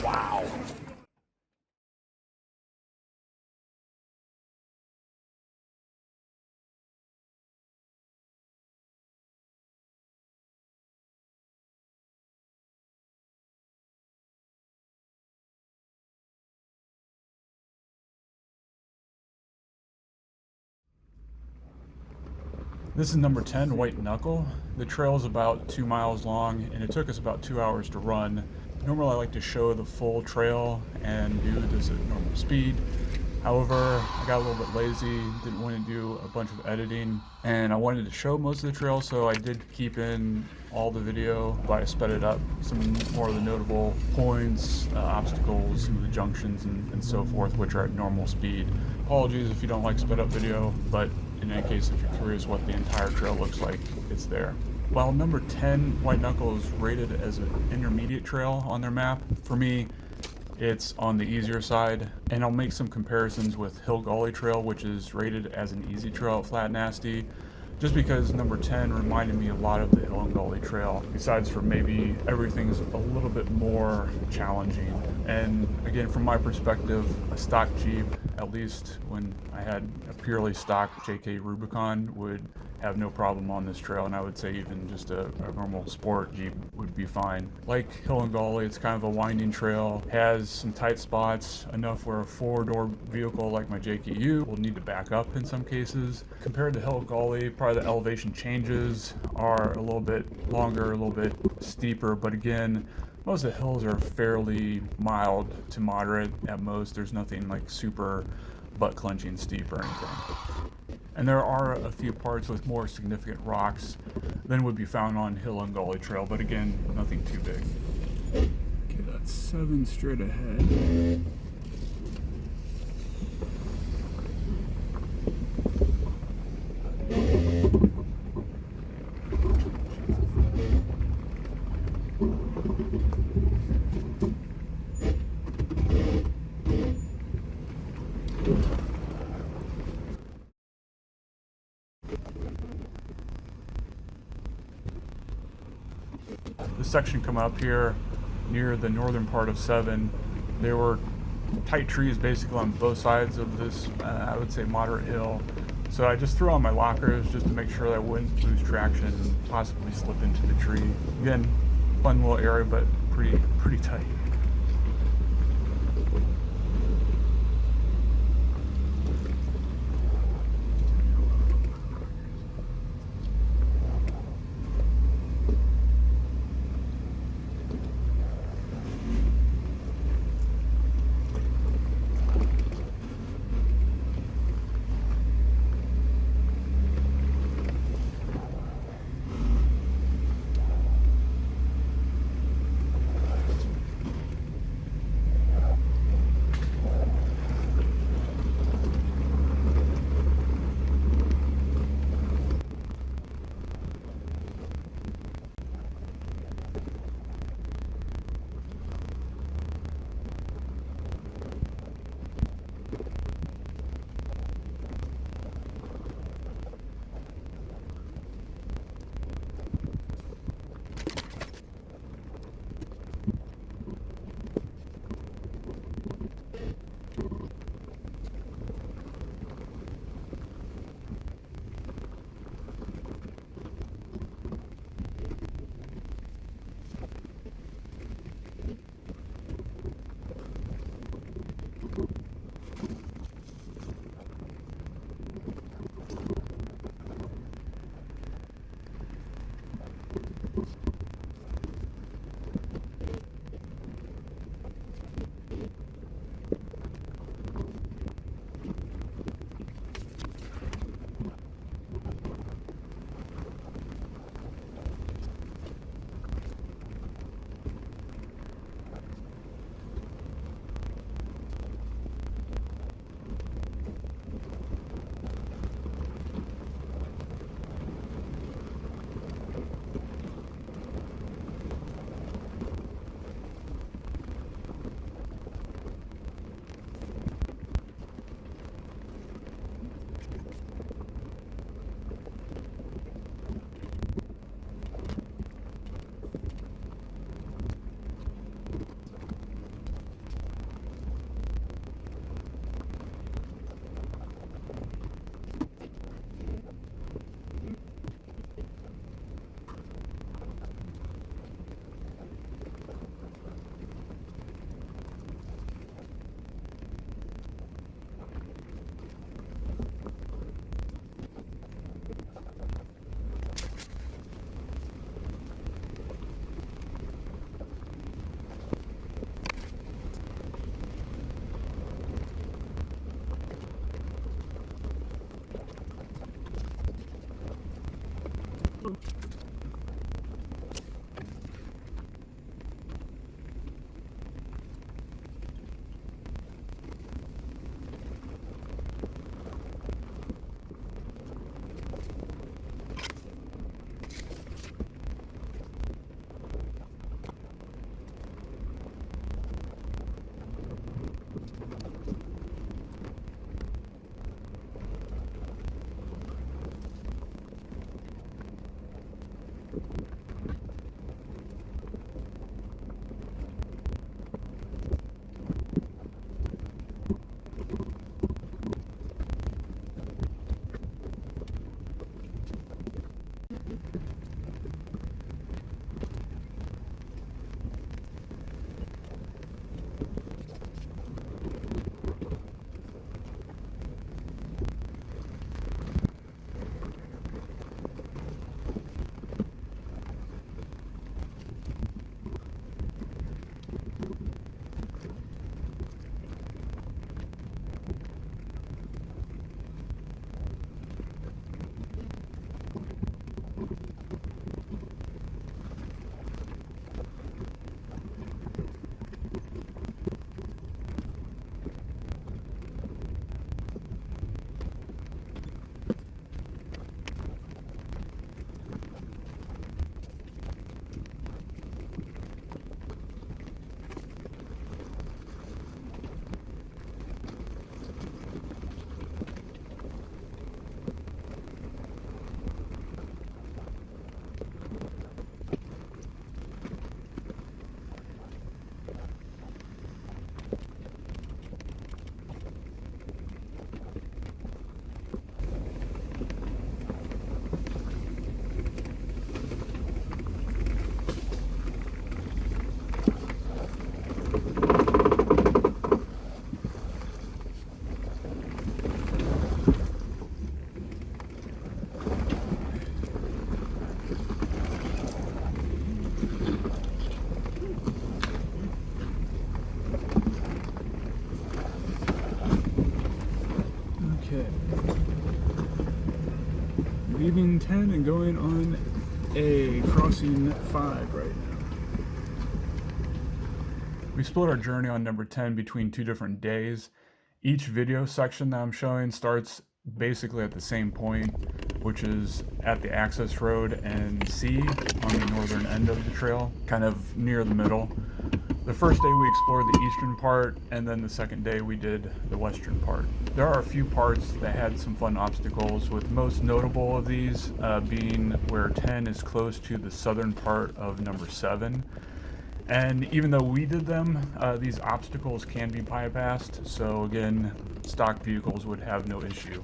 Wow. This is number 10, White Knuckle. The trail is about 2 miles long and it took us about 2 hours to run. Normally I like to show the full trail and do this at normal speed. However, I got a little bit lazy, didn't want to do a bunch of editing, and I wanted to show most of the trail, so I did keep in all the video, but I sped it up. Some more of the notable points, obstacles, some of the junctions, and so forth, which are at normal speed. Apologies if you don't like sped up video, but in any case, if you're curious what the entire trail looks like, it's there. While number 10, White Knuckle, is rated as an intermediate trail on their map, for me, it's on the easier side, and I'll make some comparisons with Hill Gully Trail, which is rated as an easy trail at Flat Nasty, just because number 10 reminded me a lot of the Hill and Gully Trail, besides for maybe everything's a little bit more challenging. And again, from my perspective, a stock Jeep, at least when I had a purely stock JK Rubicon, would have no problem on this trail, and I would say even just a normal sport Jeep would be fine. Like Hill and Gully, it's kind of a winding trail, has some tight spots, enough where a four-door vehicle like my JKU will need to back up in some cases. Compared to Hill and Gully, probably the elevation changes are a little bit longer, a little bit steeper, but again, most of the hills are fairly mild to moderate at most. There's nothing like super butt-clenching steep or anything. And there are a few parts with more significant rocks than would be found on Hill and Gully Trail, but again, nothing too big. Okay, that's 7 straight ahead. This section coming up here near the northern part of 7, there were tight trees basically on both sides of this, I would say, moderate hill. So I just threw on my lockers just to make sure that I wouldn't lose traction and possibly slip into the tree. Again, fun little area, but pretty tight. leaving 10 and going on A, crossing 5 right now. We split our journey on number 10 between 2 different days. Each video section that I'm showing starts basically at the same point, which is at the access road and C on the northern end of the trail, kind of near the middle. The first day we explored the eastern part, and then the second day we did the western part. There are a few parts that had some fun obstacles, with most notable of these being where 10 is close to the southern part of number 7. And even though we did them, these obstacles can be bypassed, so again, stock vehicles would have no issue.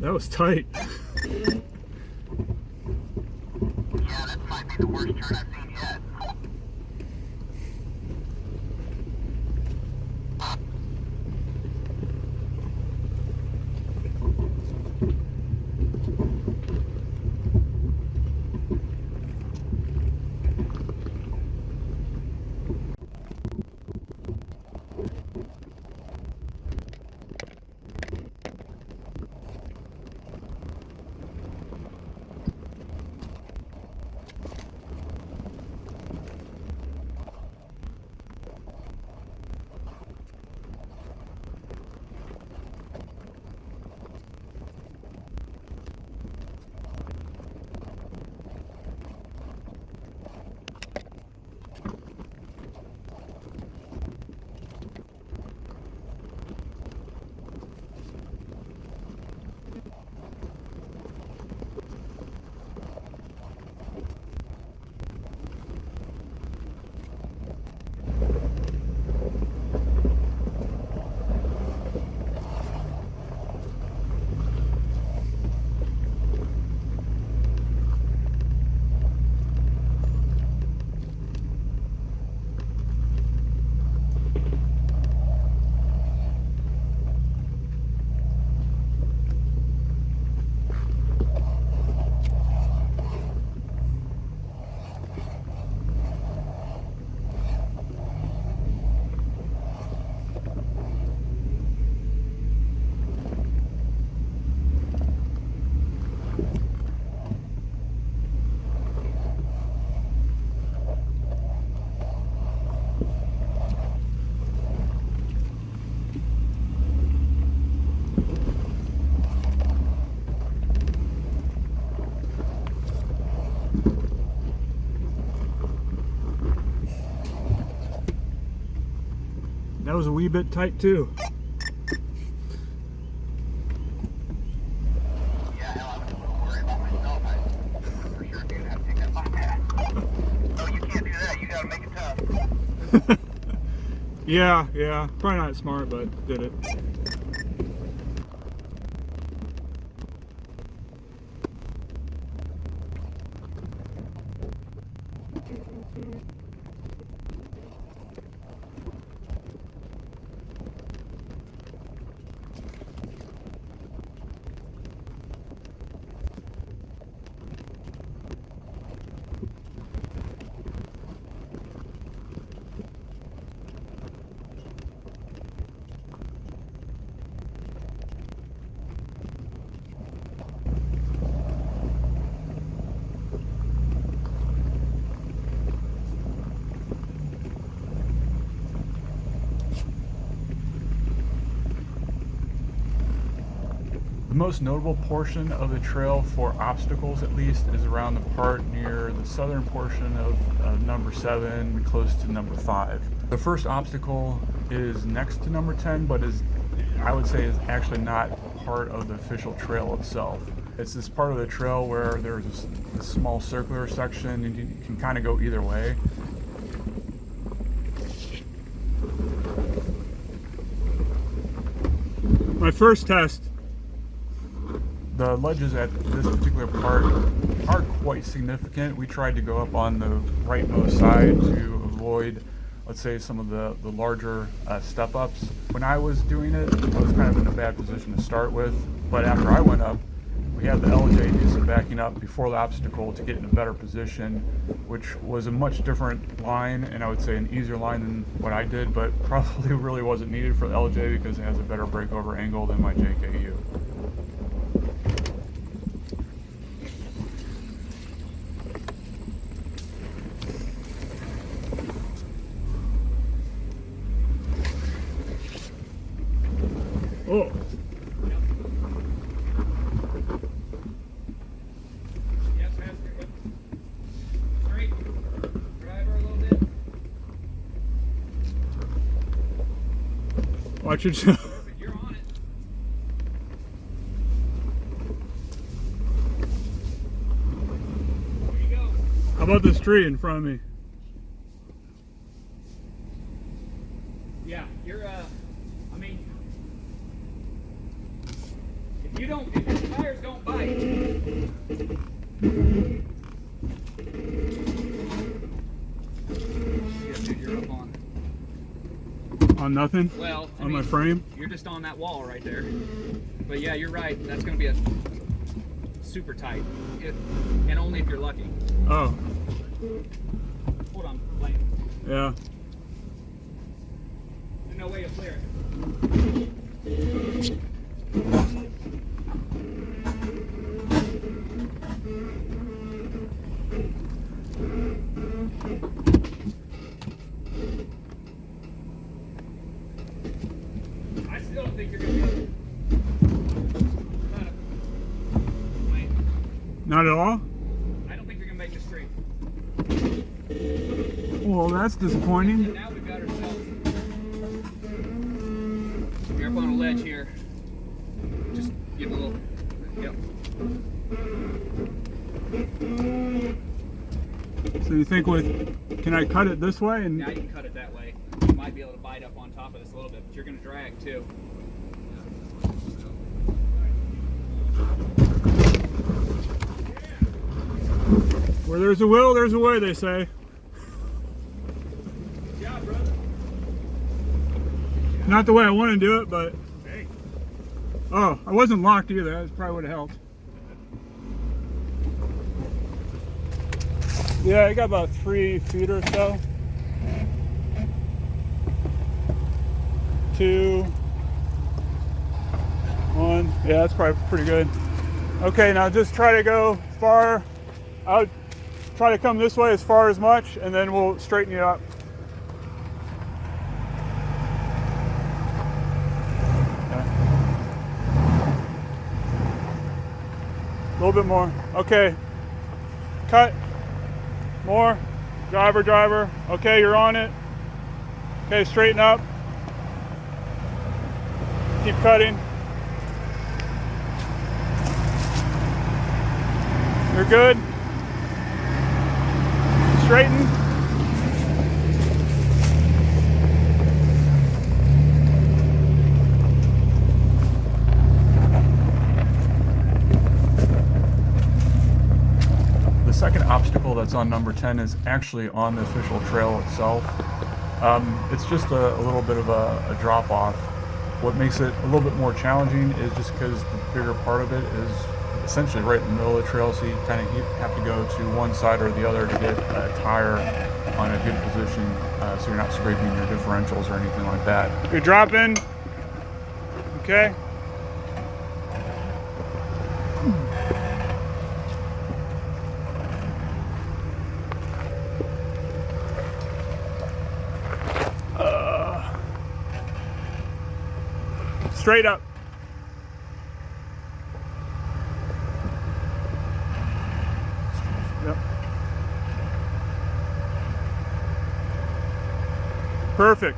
That was tight. Yeah, that might be the worst turn I've seen yet. That was a wee bit tight too. Yeah, hell, I was a little worried about myself. I'm for sure dude have to take that bypass. Oh, you can't do that. You gotta make it tough. Yeah. Probably not smart, but did it. The most notable portion of the trail, for obstacles at least, is around the part near the southern portion of number 7, close to number 5. The first obstacle is next to number 10, but I would say is actually not part of the official trail itself. It's this part of the trail where there's this small circular section and you can kind of go either way. My first test. The ledges at this particular part are quite significant. We tried to go up on the rightmost side to avoid let's say some of the larger step-ups. When I was doing it, I was kind of in a bad position to start with, but after I went up, we had the LJ do some backing up before the obstacle to get in a better position, which was a much different line, and I would say an easier line than what I did, but probably really wasn't needed for the LJ because it has a better breakover angle than my JKU. Oh. Watch yourself. You're on it. There you go. How about this tree in front of me? Yeah, you're I mean, if your tires don't bite. Yeah, dude, you're up on. On nothing? Well, on my frame? You're just on that wall right there. But yeah, you're right. That's going to be a super tight. And only if you're lucky. Oh. Hold on, Lane. Yeah. There's no way to clear it. I still don't think you're going to be able to. Not at all? I don't think you're going to make this straight. Well, that's disappointing. And now we've got ourselves. You're up on a ledge here. Just give a little. Yep. So you think can I cut it this way? And Now you can cut it that way. You might be able to bite up on top of this a little bit, but you're going to drag too. where there's a will, there's a way, they say. Good job, brother. Not the way I want to do it, but... Hey. Oh, I wasn't locked either. That probably would have helped. Yeah, I got about 3 feet or so. 2, 1. Yeah, that's probably pretty good. Okay, now just try to go far. I'll try to come this way as far as much, and then we'll straighten you up. A little bit more. Okay. Cut. More. Driver, driver. Okay, you're on it. Okay, straighten up. Keep cutting. You're good. Straighten. The second obstacle that's on number 10 is actually on the official trail itself. It's just a little bit of a drop off. What makes it a little bit more challenging is just because the bigger part of it is essentially right in the middle of the trail, so you kind of have to go to one side or the other to get a tire on a good position, so you're not scraping your differentials or anything like that. You're dropping. Okay. Straight up. Yep. Perfect.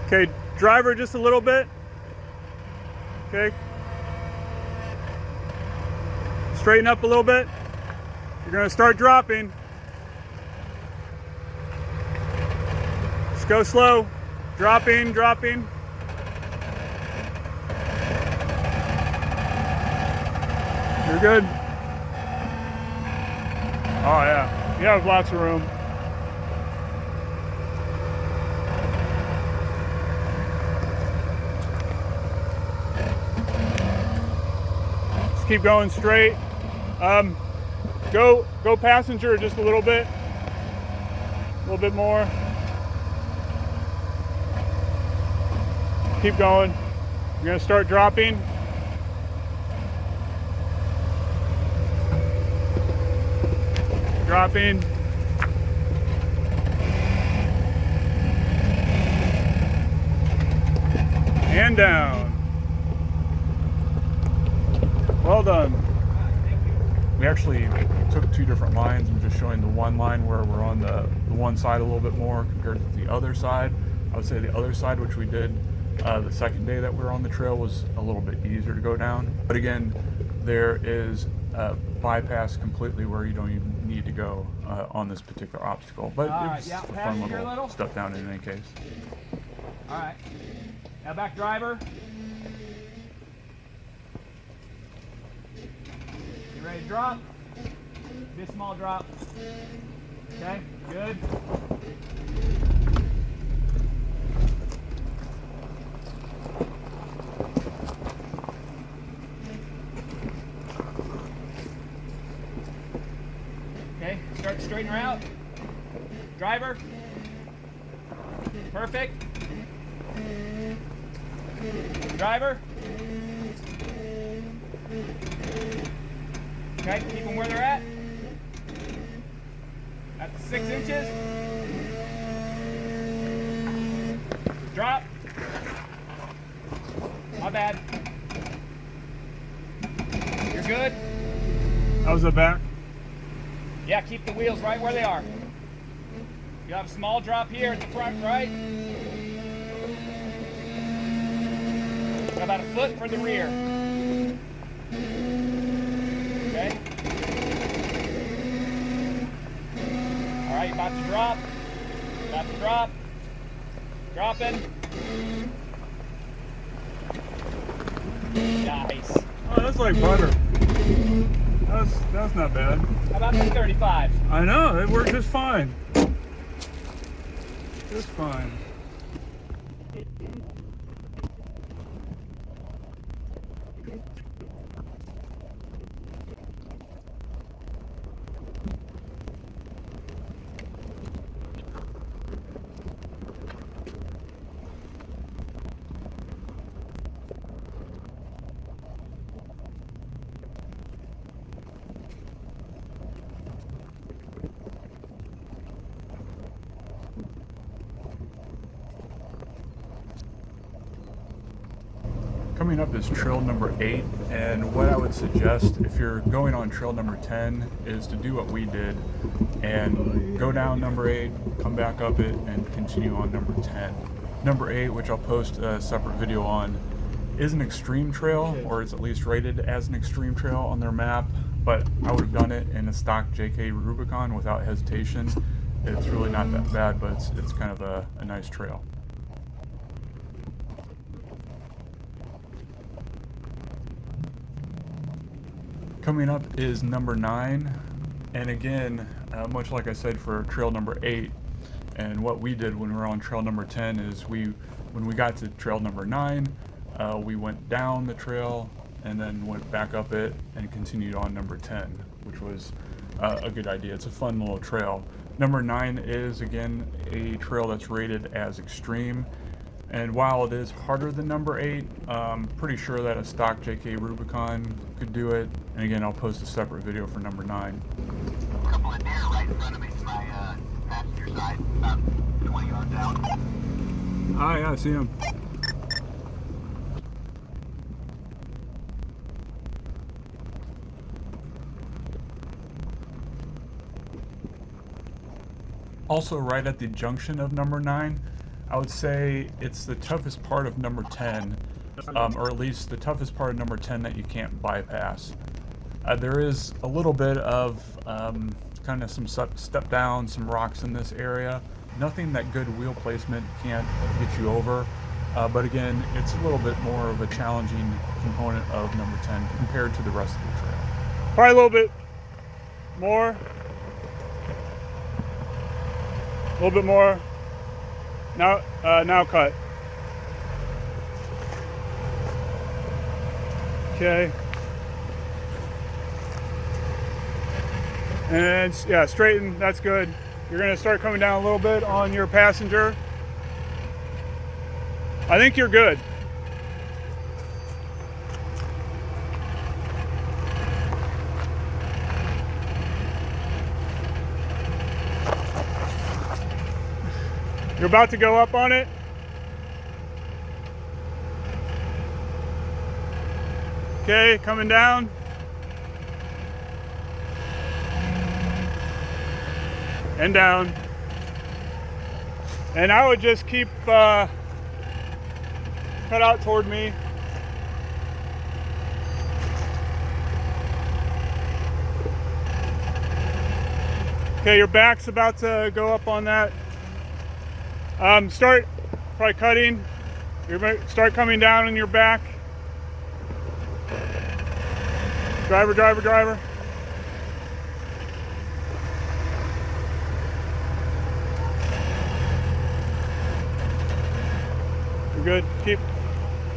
Okay, driver just a little bit. Okay. Straighten up a little bit. You're going to start dropping. Just go slow. Dropping, dropping. You're good? Oh yeah, you have lots of room. Just keep going straight. Go passenger just a little bit more. Keep going. You're gonna start dropping. Dropping. And down. Well done. We actually took two different lines. I'm just showing the one line where we're on the one side a little bit more compared to the other side. I would say the other side, which we did the second day that we were on the trail, was a little bit easier to go down. But again, there is a bypass completely where you don't even need to go on this particular obstacle. But it's a fun little step down in any case. All right. Now back driver. You ready to drop? Be a small drop. Okay, good. Okay, start to straighten her out. Driver. Perfect. Driver. Okay, keep them where they're at. At 6 inches. Drop. My bad. You're good. How's the back? Yeah, keep the wheels right where they are. You have a small drop here at the front, right? About a foot for the rear. Okay. All right, about to drop. About to drop. Dropping. Nice. Oh, that's like butter. That's not bad. How about the 35? I know, it worked just fine. Just fine. Coming up is trail number 8, and what I would suggest if you're going on trail number 10 is to do what we did and go down number 8, come back up it, and continue on number 10. Number 8, which I'll post a separate video on, is an extreme trail, or it's at least rated as an extreme trail on their map, but I would have done it in a stock JK Rubicon without hesitation. It's really not that bad, but it's kind of a nice trail. Coming up is number 9, and again, much like I said for trail number 8, and what we did when we were on trail number 10 is when we got to trail number 9, we went down the trail and then went back up it and continued on number 10, which was a good idea. It's a fun little trail. Number 9 is again a trail that's rated as extreme. And while it is harder than number 8, I'm pretty sure that a stock JK Rubicon could do it. And again, I'll post a separate video for number 9. A couple of deer right in front of me to my passenger side, about 20 yards out. Ah, yeah, I see him. Also, right at the junction of number 9, I would say it's the toughest part of number 10, or at least the toughest part of number 10 that you can't bypass. There is a little bit of kind of some step down, some rocks in this area. Nothing that good wheel placement can't get you over, but again, it's a little bit more of a challenging component of number 10 compared to the rest of the trail. Probably a little bit more. A little bit more. Now cut. Okay. And yeah, straighten, that's good. You're gonna start coming down a little bit on your passenger. I think you're good. You're about to go up on it. Okay, coming down. And down. And I would just keep cut out toward me. Okay, your back's about to go up on that. Start probably cutting. Start coming down on your back. Driver, driver, driver. You're good.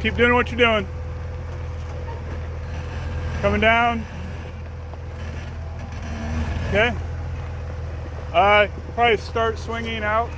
Keep doing what you're doing. Coming down. Okay. Probably start swinging out.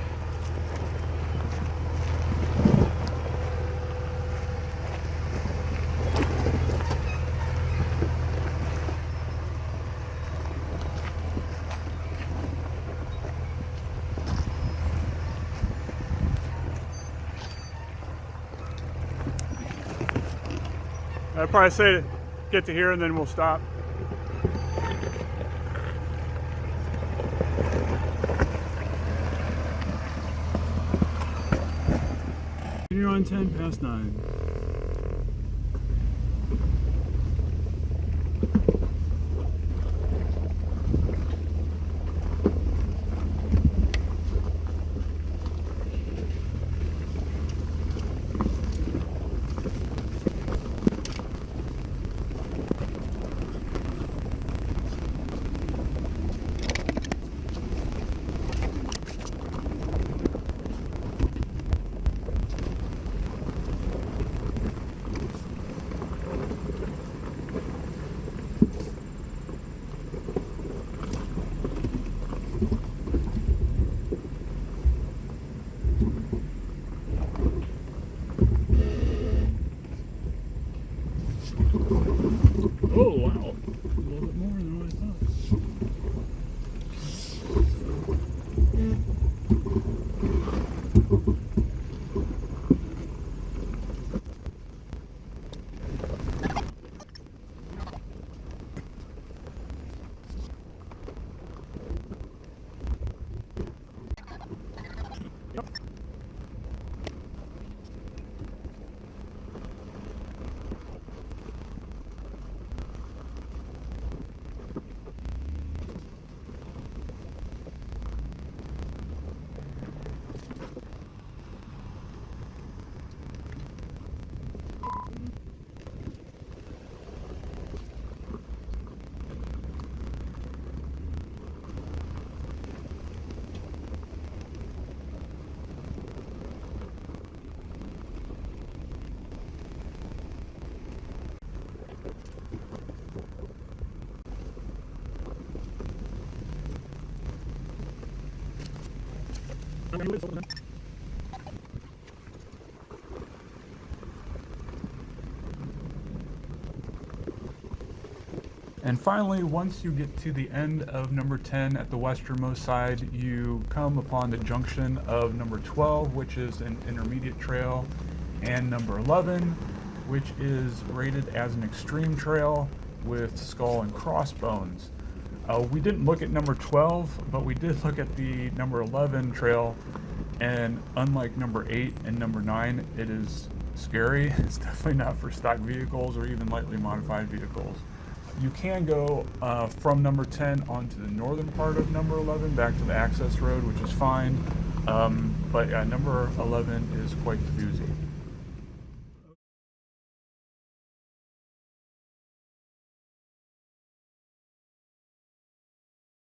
I'd probably say to get to here and then we'll stop. You're on 10 past 9. Oh, wow. A little bit more than what I thought. And finally, once you get to the end of number 10 at the westernmost side, you come upon the junction of number 12, which is an intermediate trail, and number 11, which is rated as an extreme trail with skull and crossbones. We didn't look at number 12, but we did look at the number 11 trail, and unlike number 8 and number 9, it is scary. It's definitely not for stock vehicles or even lightly modified vehicles. You can go from number 10 onto the northern part of number 11 back to the access road, which is fine, but number 11 is quite confusing.